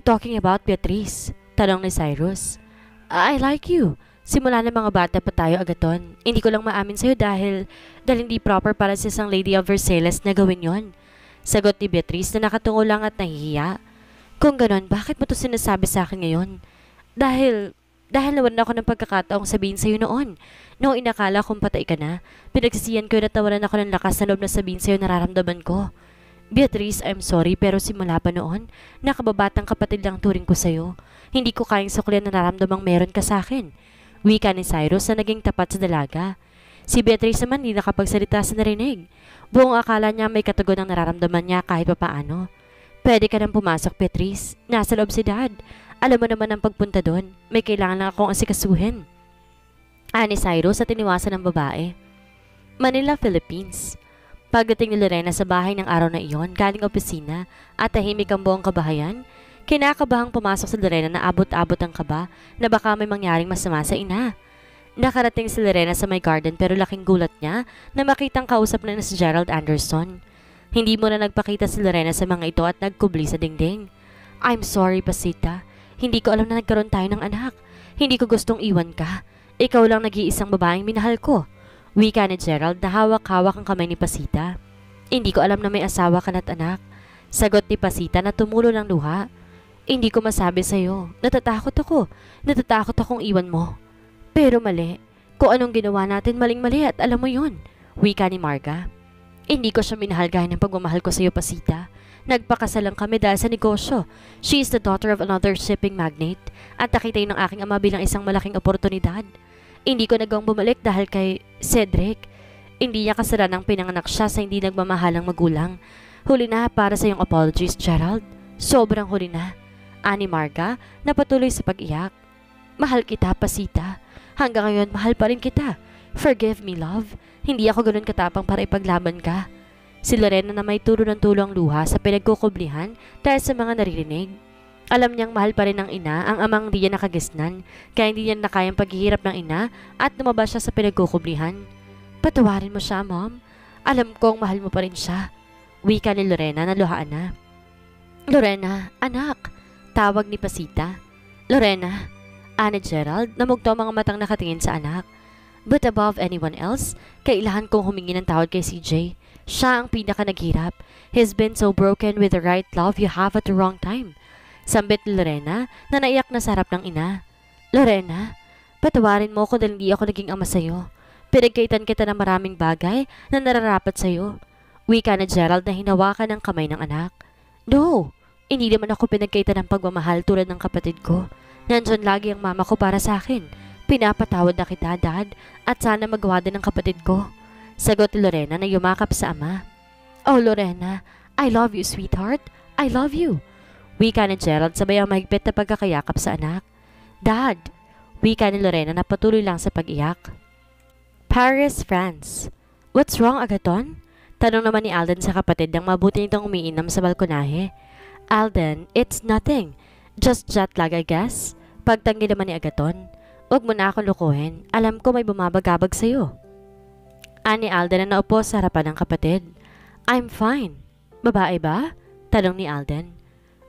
talking about, Beatrice? Tanong ni Cyrus. I like you. Simula ng mga bata pa tayo, Agaton. Hindi ko lang maamin sa'yo dahil hindi proper para sa isang Lady of Versailles na gawin yon. Sagot ni Beatrice na nakatungo lang at nahihiya. Kung ganon, bakit mo to sinasabi sa akin ngayon? Dahil nawalan ako ng pagkakataong sabihin sa'yo noon. Noong inakala kong patay ka na, pinagsisiyan ko na tawanan ako ng lakas na loob na sabihin sa'yo nararamdaman ko. Beatrice, I'm sorry pero simula pa noon, nakababatang kapatid lang turing ko sa'yo. Hindi ko kayang suklian na nararamdamang meron ka sa akin. Wika ni Cyrus na naging tapat sa dalaga. Si Beatrice naman hindi nakapagsalita sa narinig. Buong akala niya may katugon ang nararamdaman niya kahit papaano. Pwede ka nang pumasok, Beatrice. Nasa loob si Dad. Alam mo naman ang pagpunta doon. May kailangan lang akong asikasuhin. Ani Cyrus at iniwasan ng babae. Manila, Philippines. Pagdating ni Lorena sa bahay ng araw na iyon, galing opisina at tahimik ang buong kabahayan, kinakabahang pumasok si Lorena na abot-abot ang kaba na baka may mangyaring masama sa ina. Nakarating si Lorena sa may garden pero laking gulat niya na makitang kausap na si Gerald Anderson. Hindi mo na nagpakita si Lorena sa mga ito at nagkubli sa dingding. I'm sorry, Pasita. Hindi ko alam na nagkaroon tayo ng anak. Hindi ko gustong iwan ka. Ikaw lang nag-iisang babaeng minahal ko. Wika ni Gerald na hawak-hawak ang kamay ni Pasita. Hindi ko alam na may asawa ka na't anak. Sagot ni Pasita na tumulo ng luha. Hindi ko masabi sa'yo. Natatakot ako. Natatakot akong iwan mo. Pero mali. Kung anong ginawa natin maling-mali at alam mo yun. Wika ni Marga. Hindi ko siya minahal gaya ng pagmamahal ko sa'yo, Pasita. Nagpakasal lang kami dahil sa negosyo. She is the daughter of another shipping magnate at nakita yun ng aking ama bilang isang malaking oportunidad. Hindi ko nagawang bumalik dahil kay Cedric. Hindi niya kasalanan ng pinanganak siya sa hindi nagmamahalang magulang. Huli na para sa iyong apologies, Gerald. Sobrang huli na. Ani Marga na patuloy sa pag-iyak. Mahal kita, Pasita. Hanggang ngayon, mahal pa rin kita. Forgive me, love. Hindi ako ganun katapang para ipaglaban ka. Si Lorena na may turo ng tulo ang luha sa pinagkukublihan dahil sa mga naririnig. Alam niyang mahal pa rin ng ina ang amang di niya nakagisnan, kaya hindi niya nakayang paghihirap ng ina at lumabas siya sa pinagkukublihan. Patawarin mo siya, Mom. Alam kong mahal mo pa rin siya. Wika ni Lorena na luhaan na. Lorena, anak. Tawag ni Pasita. Lorena. Ani Gerald na mugto ang mga matang nakatingin sa anak. But above anyone else, kailangan kong humingi ng tawad kay CJ. Siya ang pinaka naghirap. He's been so broken with the right love you have at the wrong time. Sambit ni Lorena na naiyak na sa harap ng ina. Lorena, patawarin mo ko dahil hindi ako naging ama sa'yo. Pinagkaitan kita ng maraming bagay na nararapat sa'yo. Wika na Gerald na hinawakan ng kamay ng anak. No, hindi naman ako pinagkaitan ng pagmamahal tulad ng kapatid ko. Nandyan lagi ang mama ko para sa akin. Pinapatawad na kita, Dad, at sana magawa din ng kapatid ko. Sagot ni Lorena na yumakap sa ama. Oh, Lorena, I love you, sweetheart. I love you. Wika ni Gerald sabay ang mahigpit na pagkakayakap sa anak. Dad! Wika ni Lorena na patuloy lang sa pag-iyak. Paris, France. What's wrong, Agaton? Tanong naman ni Alden sa kapatid nang mabuti nitong umiinom sa balkonahe. Alden, it's nothing. Just jet lag, I guess. Pagtanggi naman ni Agaton. Huwag mo na akong lukuhin. Alam ko may bumabagabag sa'yo. Ani Alden na naupo sa harapan ng kapatid. I'm fine. Babae ba? Tanong ni Alden.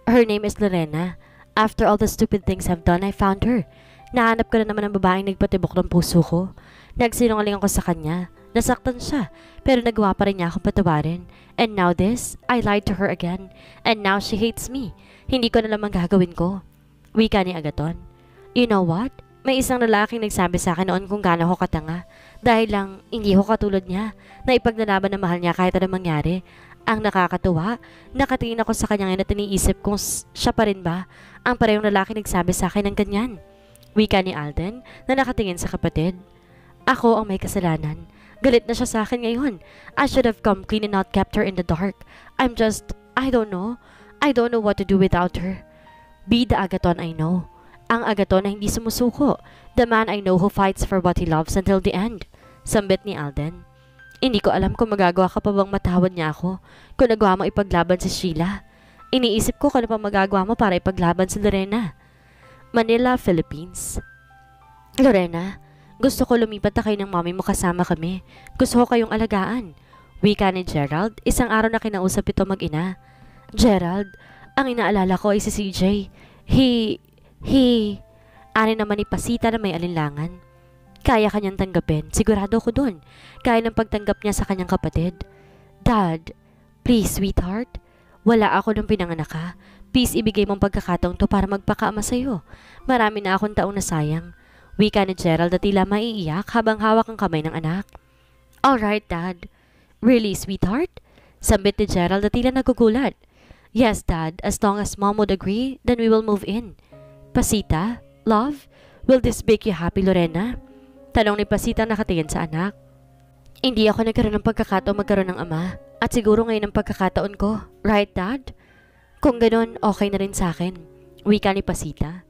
Her name is Lorena. After all the stupid things I've done, I found her. Nahanap ko na naman ang babaeng nagpatibok ng puso ko. Nagsinungaling ako sa kanya. Nasaktan siya, pero nagawa pa rin niya akong patawarin. And now this, I lied to her again. And now she hates me. Hindi ko na lamang gagawin ko. Wika ni Agaton. You know what? May isang lalaking nagsabi sa akin noon kung gaano ako katanga. Dahil lang, hindi ako katulad niya, na ipagnalaban na mahal niya kahit anong mangyari. Ang nakakatuwa, nakatingin ako sa kanya ngayon at iniisip kung siya pa rin ba ang parehong lalaki nagsabi sa akin ng ganyan. Wika ni Alden na nakatingin sa kapatid. Ako ang may kasalanan. Galit na siya sa akin ngayon. I should have come clean and not kept her in the dark. I don't know. I don't know what to do without her. Be the Agaton I know. Ang Agaton na hindi sumusuko. The man I know who fights for what he loves until the end. Sambit ni Alden. Hindi ko alam kung magagawa ka pa bang matawad niya ako kung nagawa mo ipaglaban si Sheila. Iniisip ko kung ano pa magagawa mo para ipaglaban si Lorena. Manila, Philippines. Lorena, gusto ko lumipat na kayo ng mami mo kasama kami. Gusto ko kayong alagaan. Wika ni Gerald, isang araw na kinausap ito mag-ina. Gerald, ang inaalala ko ay si CJ. He, ani naman ni Pasita na may alinlangan. Kaya kanyang tanggapin, sigurado ko dun. Kaya ng pagtanggap niya sa kanyang kapatid. Dad, please sweetheart, wala ako nung pinanganak ka. Please ibigay mong pagkakataon to para magpakaama sa'yo. Marami na akong taong nasayang. Wika ni Gerald at tila maiiyak habang hawak ang kamay ng anak. Alright, Dad. Really, sweetheart? Sambit ni Gerald at tila nagugulat. Yes, Dad. As long as Mom would agree, then we will move in. Pasita, love, will this make you happy, Lorena? Tanong ni Pasita nakatingin sa anak. Hindi ako nagkaroon ng pagkakataon magkaroon ng ama. At siguro ngayon ang pagkakataon ko. Right, Dad? Kung ganun, okay na rin sa akin. Wika ni Pasita.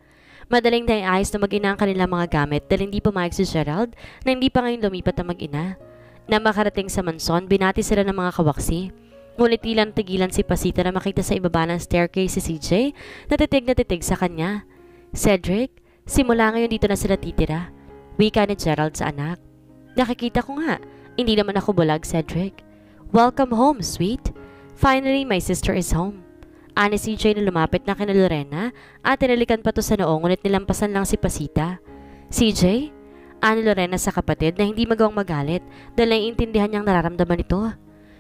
Madaling naiayos na mag-ina ang kanilang mga gamit dahil hindi pumayag si Gerald na hindi pa ngayon lumipat ang mag-ina. Na makarating sa manson, binati sila ng mga kawaksi. Ngunit ilang tigilan si Pasita na makita sa ibaba ng staircase si CJ na titig sa kanya. Cedric, simula ngayon dito na sila titira. Wika ni Gerald sa anak. Nakikita ko nga, hindi naman ako bulag, Cedric. Welcome home, sweet. Finally, my sister is home. Ani CJ na lumapit na kina Lorena at tinalikan pa to sa noong ngunit nilampasan lang si Pasita. CJ? Ani Lorena sa kapatid na hindi magawang magalit dahil naiintindihan niyang nararamdaman ito.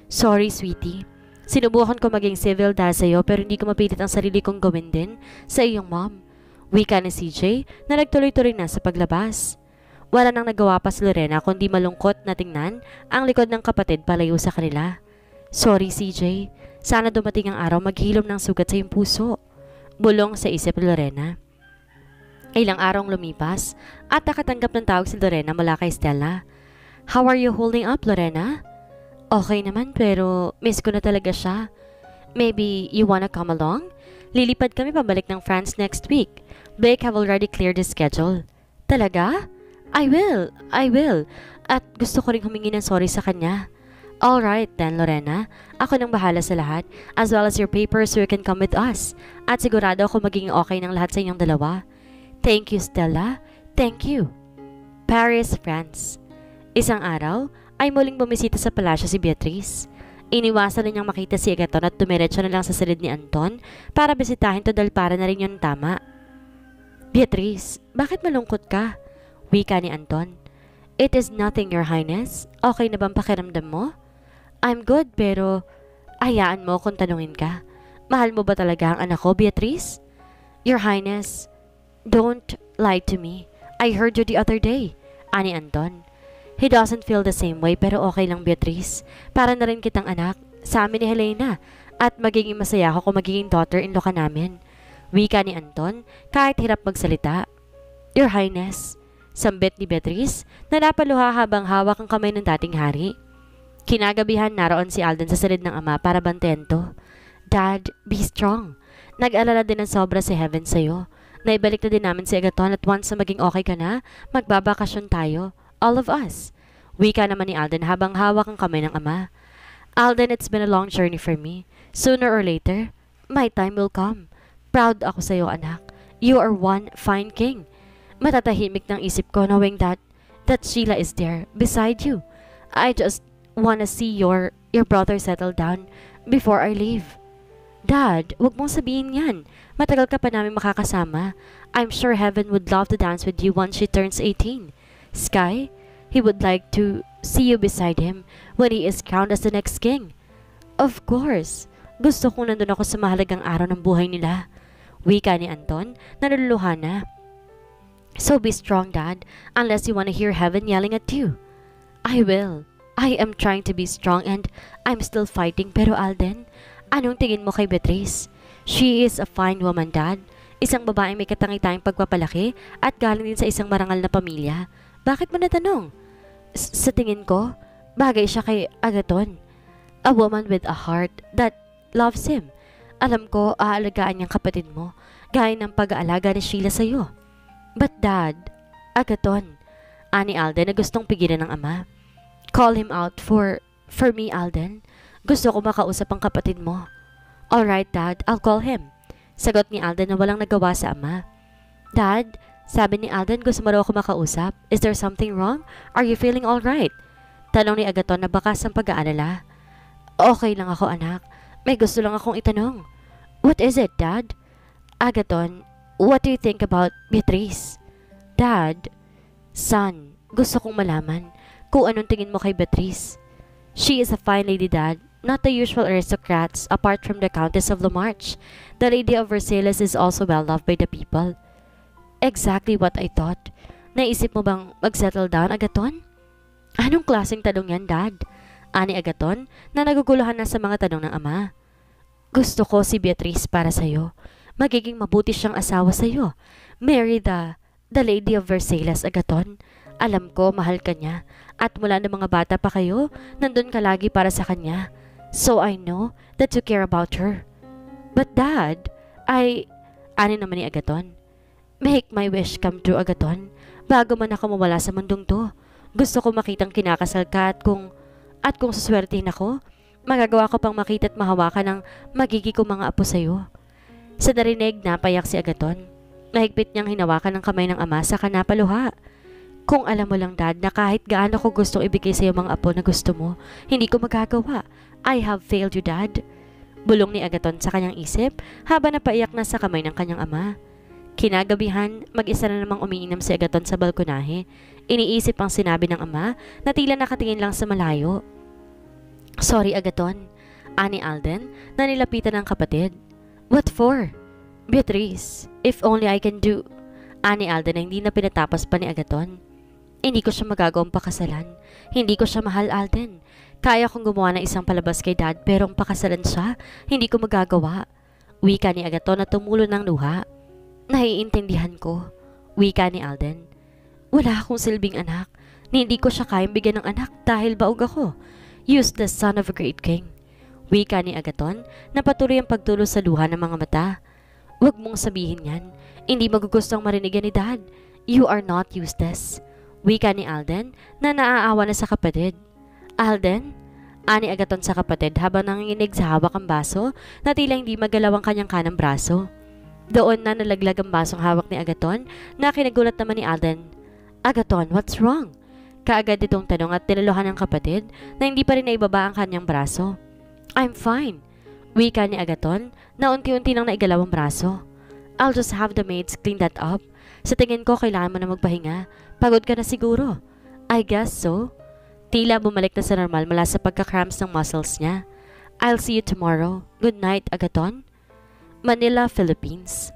Sorry, sweetie. Sinubukan ko maging civil dahil sa'yo pero hindi ko mapilit ang sarili kong gawin din sa iyong mom. Wika ni CJ na nagtuloy-tuloy na sa paglabas. Wala nang nagawa pa si Lorena kundi malungkot na tingnan ang likod ng kapatid palayo sa kanila. Sorry, CJ. Sana dumating ang araw maghilom ng sugat sa iyong puso. Bulong sa isip ni Lorena. Ilang araw lumipas at nakatanggap ng tawag si Lorena mula kay Stella. How are you holding up, Lorena? Okay naman pero miss ko na talaga siya. Maybe you wanna come along? Lilipad kami pabalik ng France next week. Blake have already cleared his schedule. Talaga? I will. At gusto ko rin humingi ng sorry sa kanya. Alright then, Lorena. Ako nang bahala sa lahat, as well as your papers so you can come with us. At sigurado ako magiging okay ng lahat sa inyong dalawa. Thank you, Stella. Thank you. Paris, France. Isang araw, ay muling bumisita sa palasyo si Beatrice. Iniwasan na niyang makita si Agaton at tumiretso na lang sa silid ni Anton para bisitahin to dahil para na rin yun tama. Beatrice, bakit malungkot ka? Wika ni Anton. It is nothing, Your Highness. Okay na bang pakiramdam mo? I'm good pero hayaan mo kung tanungin ka. Mahal mo ba talaga ang anak ko, Beatrice? Your Highness, don't lie to me. I heard you the other day. Ani Anton. He doesn't feel the same way pero okay lang, Beatrice. Para na rin kitang anak sa amin ni Helena at magiging masaya ako kung magiging daughter-in-law ka namin. Wika ni Anton kahit hirap magsalita. Your Highness, sambit ni Beatrice na napaluha habang hawak ang kamay ng dating hari. Kinagabihan naroon si Alden sa silid ng ama para bantayan to. Dad, be strong. Nag-alala din ng sobra si Heaven sa'yo. Naibalik na din namin si Agaton at once na maging okay ka na, magbabakasyon tayo. All of us. Wika naman ni Alden habang hawak ang kamay ng ama. Alden, it's been a long journey for me. Sooner or later, my time will come. Proud ako sa'yo, anak. You are one fine king. Matatahimik ng isip ko knowing that Sheila is there beside you. I just wanna see your brother settle down before I leave. Dad, wag mong sabihin yan. Matagal ka pa namin makakasama. I'm sure Heaven would love to dance with you once she turns 18. Sky, he would like to see you beside him when he is crowned as the next king. Of course. Gusto kong nandun ako sa mahalagang araw ng buhay nila. Wika ni Anton na naluluha na. So be strong, Dad, unless you wanna hear Heaven yelling at you. I will. I am trying to be strong and I'm still fighting. Pero Alden, anong tingin mo kay Beatrice? She is a fine woman, Dad. Isang babaeng may katangi-tanging pagpapalaki at galing din sa isang marangal na pamilya. Bakit mo natanong? Sa tingin ko, bagay siya kay Agaton. A woman with a heart that loves him. Alam ko, aalagaan niyang kapatid mo, gaya ng pag-aalaga ni Sheila sa'yo. But Dad, Agaton, ani Alden na gustong pigilan ng ama. Call him out for me, Alden. Gusto ko makausap ang kapatid mo. Alright, Dad, I'll call him. Sagot ni Alden na walang nagawa sa ama. Dad, sabi ni Alden, gusto mo raw ako makausap. Is there something wrong? Are you feeling alright? Tanong ni Agaton na bakas ang pag-aalala. Okay lang ako, anak. May gusto lang akong itanong. What is it, Dad? Agaton, What do you think about Beatrice? Dad, son, gusto kong malaman kung anong tingin mo kay Beatrice. She is a fine lady, Dad. Not the usual aristocrats apart from the Countess of Lamarche. The Lady of Versailles is also well loved by the people. Exactly what I thought. Naisip mo bang mag-settle down, Agaton? Anong klaseng tanong yan, Dad? Ani Agaton na naguguluhan na sa mga tanong ng ama. Gusto ko si Beatrice para sa'yo. Magiging mabuti siyang asawa sa'yo. Marry the Lady of Versailles, Agaton. Alam ko, mahal ka niya. At mula ng mga bata pa kayo, nandun ka lagi para sa kanya. So I know that you care about her. But Dad, Ani naman ni Agaton. Make my wish come true, Agaton. Bago man ako mawala sa mundong to. Gusto ko makitang kinakasal ka at kung suswertehin ako, magagawa ko pang makita at mahawakan ng magiging kong mga apo sa'yo. Sa narinig, napayak si Agaton. Mahigpit niyang hinawakan ng kamay ng ama sa kanapaluha. Kung alam mo lang, Dad, na kahit gaano ko gustong ibigay sa'yo mga apo na gusto mo, hindi ko magagawa. I have failed you, Dad. Bulong ni Agaton sa kanyang isip habang napaiyak na sa kamay ng kanyang ama. Kinagabihan, mag-isa na namang umiinom si Agaton sa balkonahe. Iniisip ang sinabi ng ama na tila nakatingin lang sa malayo. Sorry, Agaton. Ani Alden na nilapitan ng kapatid. What for? Beatrice, if only I can do. Ani Alden na hindi na pinatapos pa ni Agaton. Hindi ko siya magagawang pakasalan. Hindi ko siya mahal, Alden. Kaya kong gumawa ng isang palabas kay Dad pero ang pakasalan siya, hindi ko magagawa. Wika ni Agaton na tumulo ng luha. Naiintindihan ko. Wika ni Alden. Wala akong silbing anak. Hindi ko siya kayang bigyan ng anak dahil baog ako. Useless son of a great king. Wika ni Agaton na patuloy ang pagtulo sa luha ng mga mata. Huwag mong sabihin yan. Hindi magugustong marinig yan ni Dad. You are not useless. Wika ni Alden na naaawa na sa kapatid. Alden? Ani Agaton sa kapatid habang nanginginig sa hawak ang baso na tila hindi magalaw ang kanyang kanang braso. Doon na nalaglag ang basong hawak ni Agaton na kinagulat naman ni Alden. Agaton, what's wrong? Kaagad itong tanong at tinaluhan ng kapatid na hindi pa rin naibaba ang kanyang braso. I'm fine. Wika ni Agaton na unti-unti nang naigalaw ang braso. I'll just have the maids clean that up. Sa tingin ko kailangan mo na magpahinga. Pagod ka na siguro. I guess so. Tila bumalik na sa normal mula sa pagka-cramps ng muscles niya. I'll see you tomorrow. Good night, Agaton. Manila, Philippines.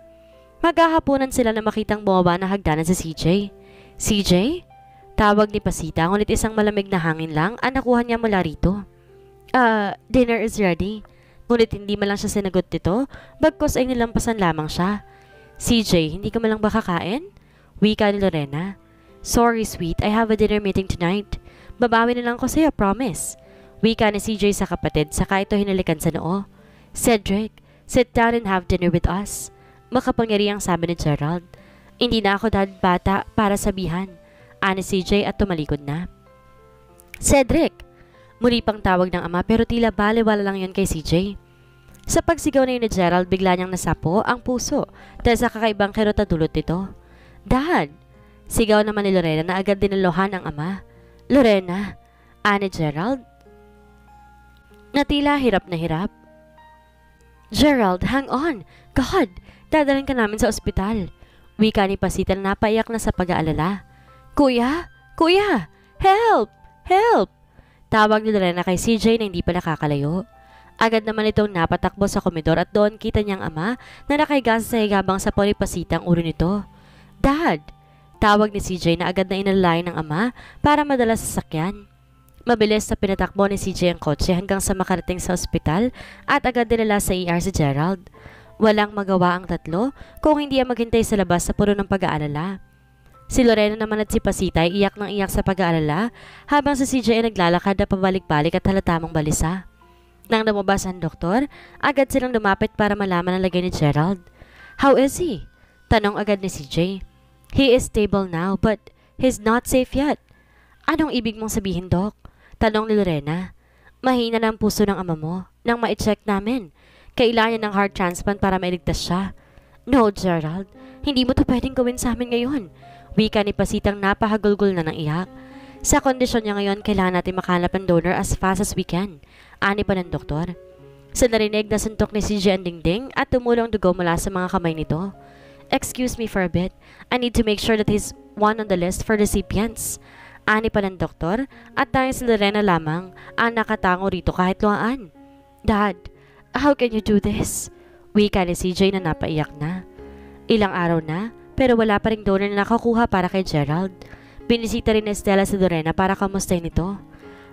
Maghahaponan sila na makitang bumaba na hagdanan si CJ. CJ? Tawag ni Pasita ngunit isang malamig na hangin lang ang nakuha niya mula rito. Dinner is ready. Ngunit hindi man lang siya sinagot nito, bagkos ay nilampasan lamang siya. CJ, hindi ka man lang ba kakain? Wika ni Lorena. Sorry, sweet. I have a dinner meeting tonight. Babawi na lang ko sa'yo, promise. Wika ni CJ sa kapatid, saka ito hinalikan sa noo. Cedric, sit down and have dinner with us. Makapangyarihang sabi ni Gerald. Hindi na ako dahil bata para sabihan. Ani CJ at tumalikod na. Cedric! Muli pang tawag ng ama pero tila baliwala lang yun kay CJ. Sa pagsigaw na yun ni Gerald, bigla niyang nasapo ang puso dahil sa kakaibang kirot na dulot nito. Dad! Sigaw naman ni Lorena na agad dinaluhan ang ama. Lorena! Ani Gerald? Na tila hirap na hirap. Gerald, hang on! God! Dadalhin ka namin sa ospital. Wika ni Pasita na napaiyak na sa pag-aalala. Kuya! Kuya! Help! Help! Tawag ni Lorena kay CJ na hindi pa nakakalayo. Agad naman itong napatakbo sa komedor at doon kita niyang ama na nakahiga sa higabang sa Pasita ang ulo nito. Dad! Tawag ni CJ na agad na inalay ng ama para madala sa sakyan. Mabilis na pinatakbo ni CJ ang kotse hanggang sa makarating sa ospital at agad dinala sa ER si Gerald. Walang magawa ang tatlo kung hindi ang maghintay sa labas sa puno ng pag-aalala. Si Lorena naman at si Pasita ay iyak ng iyak sa pag-aalala habang si CJ ay naglalakad na pabalik-balik at halatamang balisa. Nang lumabas ang doktor, agad silang lumapit para malaman ang lagay ni Gerald. How is he? Tanong agad ni CJ. He is stable now but he's not safe yet. Anong ibig mong sabihin, Doc? Tanong ni Lorena. Mahina na ang puso ng ama mo nang ma-check namin. Kailangan niya ng heart transplant para mailigtas siya. No, Gerald. Hindi mo to pwedeng gawin sa amin ngayon. Wika ni Pasitang napahagulgol na ng iyak. Sa kondisyon niya ngayon, kailangan natin makahanap ng donor as fast as we can. Ani pa ng doktor. Sa narinig na suntok ni CJ ang dingding at tumulong dugo mula sa mga kamay nito. Excuse me for a bit. I need to make sure that he's one on the list for recipients. Ani pa ng doktor at dahil si Lorena lamang ang nakatango rito kahit luhaan. Dad, how can you do this? Wika ni CJ na napaiyak na. Ilang araw na pero wala pa ring donor na nakakuha para kay Gerald. Binisita rin ni Stella si Lorena para kamustahin ito.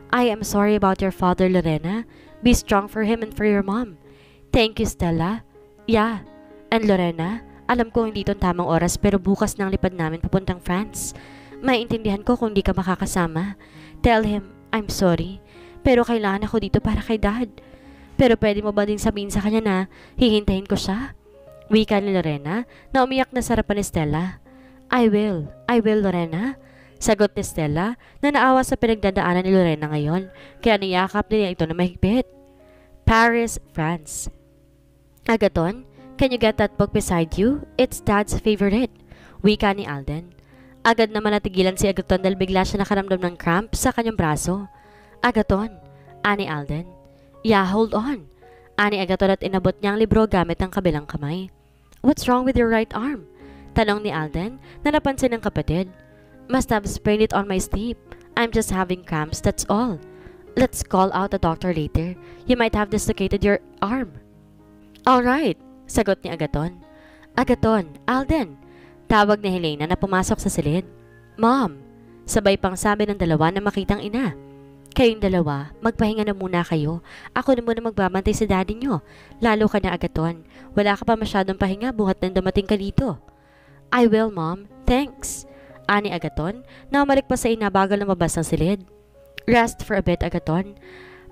I am sorry about your father, Lorena. Be strong for him and for your mom. Thank you, Stella. Yeah. And Lorena, alam ko hindi ito tamang oras pero bukas nang lipad namin papuntang France. Maiintindihan ko kung di ka makakasama. Tell him, I'm sorry. Pero kailangan ako dito para kay Dad. Pero pwede mo ba din sabihin sa kanya na hihintayin ko siya? Wika ni Lorena na umiyak na sa harapan ni Stella. I will, Lorena. Sagot ni Stella na naawa sa pinagdadaanan ni Lorena ngayon. Kaya niyakap niya ito na mahigpit. Paris, France. Agaton, can you get that book beside you? It's Dad's favorite. Wika ni Alden. Agad naman natigilan si Agaton dahil bigla siya nakaramdam ng cramp sa kanyang braso. Agaton, ani Alden. Yeah, hold on. Ani Agaton at inabot niya ang libro gamit ang kabilang kamay. What's wrong with your right arm? Tanong ni Alden na napansin ng kapatid. Must have sprained it on my sleep. I'm just having cramps, that's all. Let's call out the doctor later. You might have dislocated your arm. Alright, sagot ni Agaton. Agaton, Alden. Tawag ni Helena na pumasok sa silid. Mom, sabay pang sabi ng dalawa na makitang ina. Kayong dalawa, magpahinga na muna kayo. Ako na muna magbabantay sa daddy nyo. Lalo ka na Agaton. Wala ka pa masyadong pahinga buhat nang dumating ka dito. I will, Mom. Thanks. Ani Agaton na umalik pa sa ina bago lumabas ng silid. Rest for a bit, Agaton.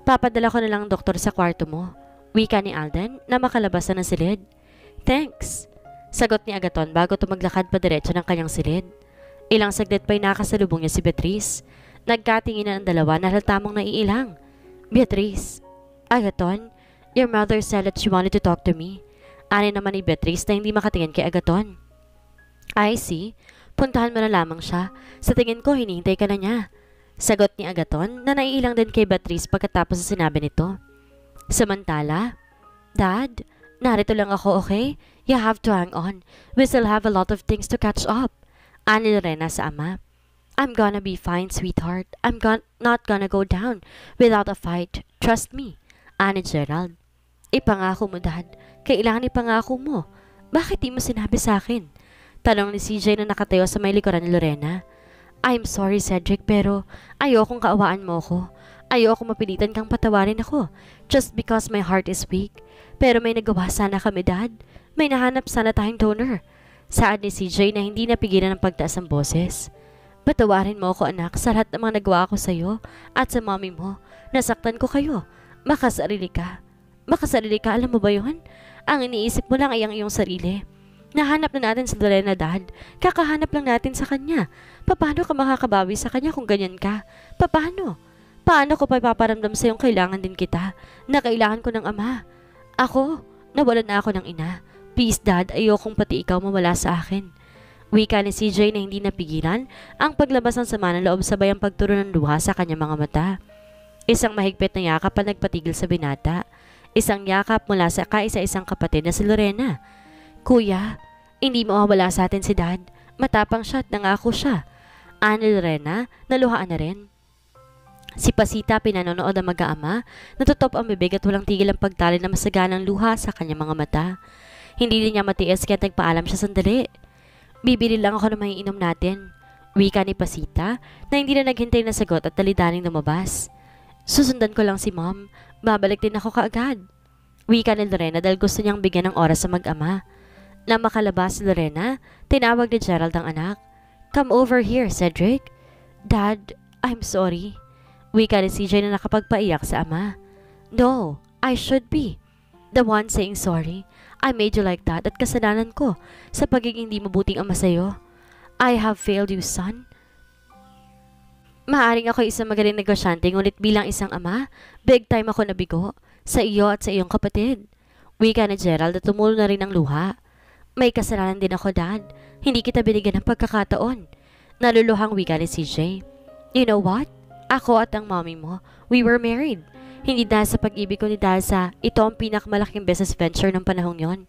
Papadala ko na lang ang doktor sa kwarto mo. Wika ni Alden na makalabas na ng silid. Thanks. Sagot ni Agaton bago tumaglakad pa diretso ng kanyang silid. Ilang saglit pa'y nakasalubong niya si Beatrice. Nagkatinginan ang dalawa na halatang naiilang. Beatrice. Agaton, your mother said that she wanted to talk to me. Ani naman ni Beatrice na hindi makatingin kay Agaton. I see. Puntahan mo na lamang siya. Sa tingin ko, hinihintay ka na niya. Sagot ni Agaton na naiilang din kay Beatrice pagkatapos sa sinabi nito. Samantala, Dad, narito lang ako, okay? You have to hang on. We still have a lot of things to catch up. Ani Lorena sa ama. I'm gonna be fine, sweetheart. Not gonna go down without a fight. Trust me. Ani Gerald. Ipangako mo, Dad. Kailangan ipangako mo. Bakit di mo sinabi sa akin? Tanong ni CJ na nakatayo sa may likuran ni Lorena. I'm sorry, Cedric, pero ayokong kaawaan mo ko. Ayoko mapilitan kang patawarin ako just because my heart is weak. Pero may nagawa sana kami, Dad. May nahanap sana tayong donor. Saad ni CJ na hindi napigilan ng pagtaas ng boses. Patawarin mo ako, anak, sa lahat ng mga nagawa ko sa'yo at sa mommy mo. Nasaktan ko kayo. Makasarili ka. Makasarili ka, alam mo ba yun? Ang iniisip mo lang ay ang iyong sarili. Nahanap na natin si Lorena, Dad. Kakahanap lang natin sa kanya. Paano ka makakabawi sa kanya kung ganyan ka? Paano? Paano ko pa ipaparamdam sa iyong kailangan din kita? Na kailangan ko ng ama. Ako, nawalan na ako ng ina. Please, Dad, ayokong pati ikaw mawala sa akin. Wika ni CJ na hindi napigilan ang paglabas ng sama ng loob sabay ang pagturo ng luha sa kanyang mga mata. Isang mahigpit na yakap ang nagpatigil sa binata. Isang yakap mula sa kaisa-isang kapatid na si Lorena. Kuya, hindi mawawala sa atin si Dad. Matapang siya at nangako siya. Ani Lorena, naluhaan na rin. Si Pasita pinanonood ang mag-aama, natutop ang bibig at walang tigil ang pagtali na masaganang luha sa kanyang mga mata. Hindi din niya matiis kaya nagpaalam siya sandali. Bibili lang ako ng maiinom natin. Wika ni Pasita na hindi na naghintay na sagot at dalidaning lumabas. Susundan ko lang si Mom. Babalik din ako kaagad. Wika ni Lorena dahil gusto niyang bigyan ng oras sa mag-ama. Na makalabas si Lorena, tinawag ni Gerald ang anak. Come over here, Cedric. Dad, I'm sorry. Wika ni CJ na nakapagpaiyak sa ama. No, I should be the one saying sorry. I made you like that at kasalanan ko sa pagiging di mabuting ama sa'yo. I have failed you, son. Maaring ako isang magaling negosyante ngunit bilang isang ama, big time ako nabigo sa iyo at sa iyong kapatid. Wika ni Gerald at tumulo na rin ang luha. May kasalanan din ako, Dad. Hindi kita binigyan ng pagkakataon. Naluluhang wika ni CJ. You know what? Ako at ang mommy mo, we were married. Hindi dahil sa pag-ibig ko ni dahil sa ito ang pinakamalaking business venture ng panahong yon.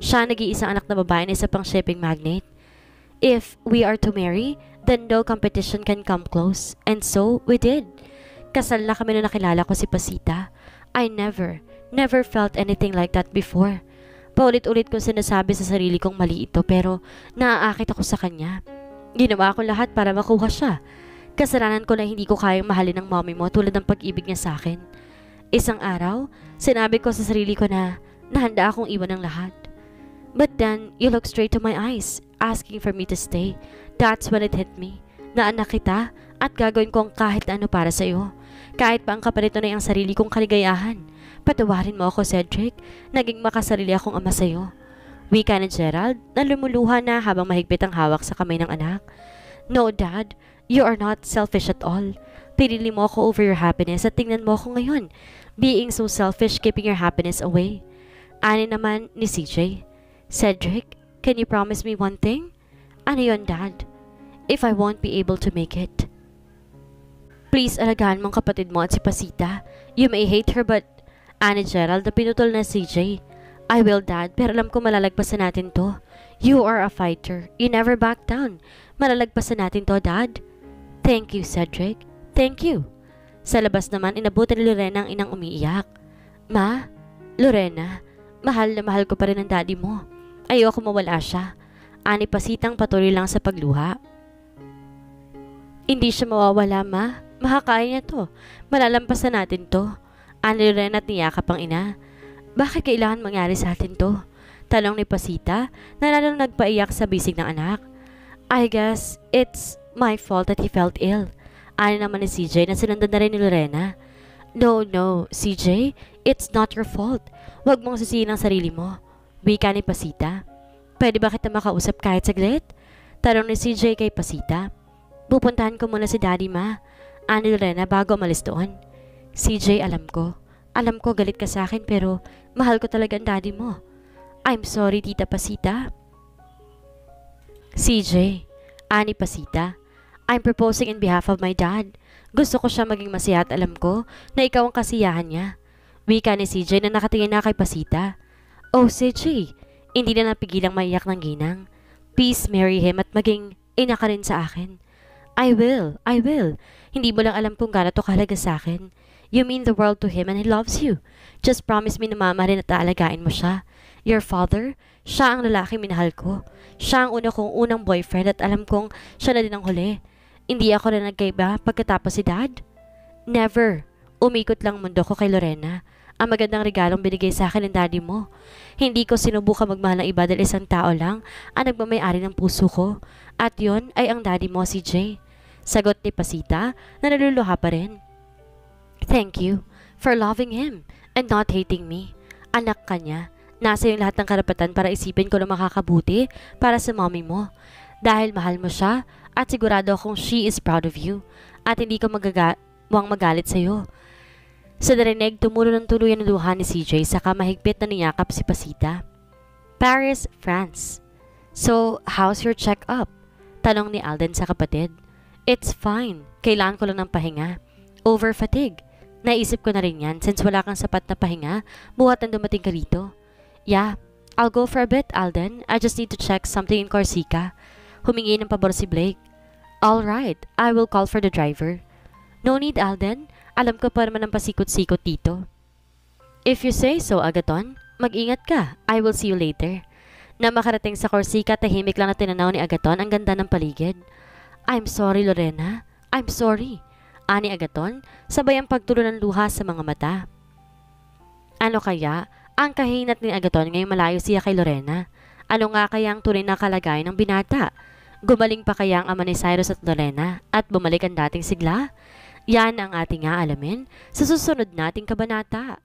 Siya ang nag-iisang anak na babae na isa pang shipping magnate. If we are to marry, then no competition can come close. And so, we did. Kasal na kami nung nakilala ko si Pasita. I never felt anything like that before. Paulit-ulit kong sinasabi sa sarili kong mali ito pero naaakit ako sa kanya. Ginawa ko lahat para makuha siya. Kasalanan ko na hindi ko kayang mahalin ng mommy mo tulad ng pag-ibig niya sa akin. Isang araw, sinabi ko sa sarili ko na nahanda akong iwan ng lahat. But then, you look straight to my eyes, asking for me to stay. That's when it hit me. Na anak kita at gagawin ko ang kahit ano para sa iyo. Kahit pa ang kapalit na ang sarili kong kaligayahan. Patawarin mo ako, Cedric. Naging makasarili akong ama sa iyo. Wika ni Gerald na lumuluha na habang mahigpit ang hawak sa kamay ng anak. No, Dad. You are not selfish at all. Pinili mo ako over your happiness at tingnan mo ako ngayon. Being so selfish, keeping your happiness away. Ani naman ni CJ. Cedric, can you promise me one thing? Ano yun, Dad? If I won't be able to make it. Please, alagaan mong kapatid mo at si Pasita. You may hate her but... Ani Gerald na pinutol na CJ. I will, Dad, pero alam ko malalagpasan natin to. You are a fighter. You never back down. Malalagpasan natin to, Dad. Thank you, Cedric. Thank you. Sa labas naman, inabutan ni Lorena ang inang umiiyak. Ma, Lorena, mahal na mahal ko pa rin ang daddy mo. Ayoko mawala siya. Ani Pasitang patuloy lang sa pagluha. Hindi siya mawawala, Ma. Makakaya niya to. Malalampasan natin to. Ani Lorena at niyakap ang ina. Bakit kailangan mangyari sa atin to? Tanong ni Pasita na lalong nagpaiyak sa bisig ng anak. I guess it's my fault that he felt ill. Ani naman ni CJ na sinundan na rin ni Lorena. No, CJ, it's not your fault. Huwag mong sisihin ang sarili mo. Wika ni Pasita. Pwede ba kita makausap kahit saglit? Tanong ni CJ kay Pasita. Pupuntahan ko muna si Daddy, Ma. Ani Lorena bago umalis doon. CJ, alam ko galit ka sa akin pero mahal ko talaga ang daddy mo. I'm sorry, Tita Pasita. CJ, Ani Pasita. I'm proposing in behalf of my dad. Gusto ko siya maging masaya at alam ko na ikaw ang kasiyahan niya. Wika ni CJ na nakatingin na kay Pasita. Oh, CJ, hindi na napigilang maiyak ng ginang. Please marry him at maging ina ka rin sa akin. I will. Hindi mo lang alam kung gaano to kahalaga sa akin. You mean the world to him and he loves you. Just promise me na mamahalin at aalagaan mo siya. Your father, siya ang lalaki minahal ko. Siya ang unang boyfriend at alam kong siya na din ang huli. Hindi ako na nagkaiba pagkatapos si Dad. Never. Umikot lang mundo ko kay Lorena. Ang magandang regalong binigay sa akin ng daddy mo. Hindi ko sinubukan magmahal ng iba dahil isang tao lang ang nagmamayari ng puso ko. At yon ay ang daddy mo, si Jay. Sagot ni Pasita na naluluha pa rin. Thank you for loving him and not hating me. Anak ka niya. Nasa yung lahat ng karapatan para isipin ko na makakabuti para sa mommy mo. Dahil mahal mo siya at sigurado akong she is proud of you at hindi ka magalit sa'yo. Sa narinig, tumulo ng tuluyan ng luha ni CJ saka mahigpit na niyakap si Pasita. Paris, France. So, how's your check-up? Tanong ni Alden sa kapatid. It's fine. Kailangan ko lang ng pahinga. Over fatigue. Naisip ko na rin yan since wala kang sapat na pahinga buhat ang dumating ka rito. Yeah, I'll go for a bit, Alden. I just need to check something in Corsica. Humingi ng pabor si Blake. Alright, I will call for the driver. No need, Alden. Alam ko pa naman ang pasikot-sikot dito. If you say so, Agaton, mag-ingat ka. I will see you later. Na makarating sa Corsica, tahimik lang na tinanaw ni Agaton ang ganda ng paligid. I'm sorry, Lorena. I'm sorry. Ani Agaton, sabay ang pagtulo ng luha sa mga mata. Ano kaya ang kahinat ni Agaton ngayong malayo siya kay Lorena? Ano nga kaya ang tunay na kalagayan ng binata? Gumaling pa kaya ang ama ni Cyrus at Lorena at bumalik ang dating sigla? Yan ang ating aalamin sa susunod nating kabanata.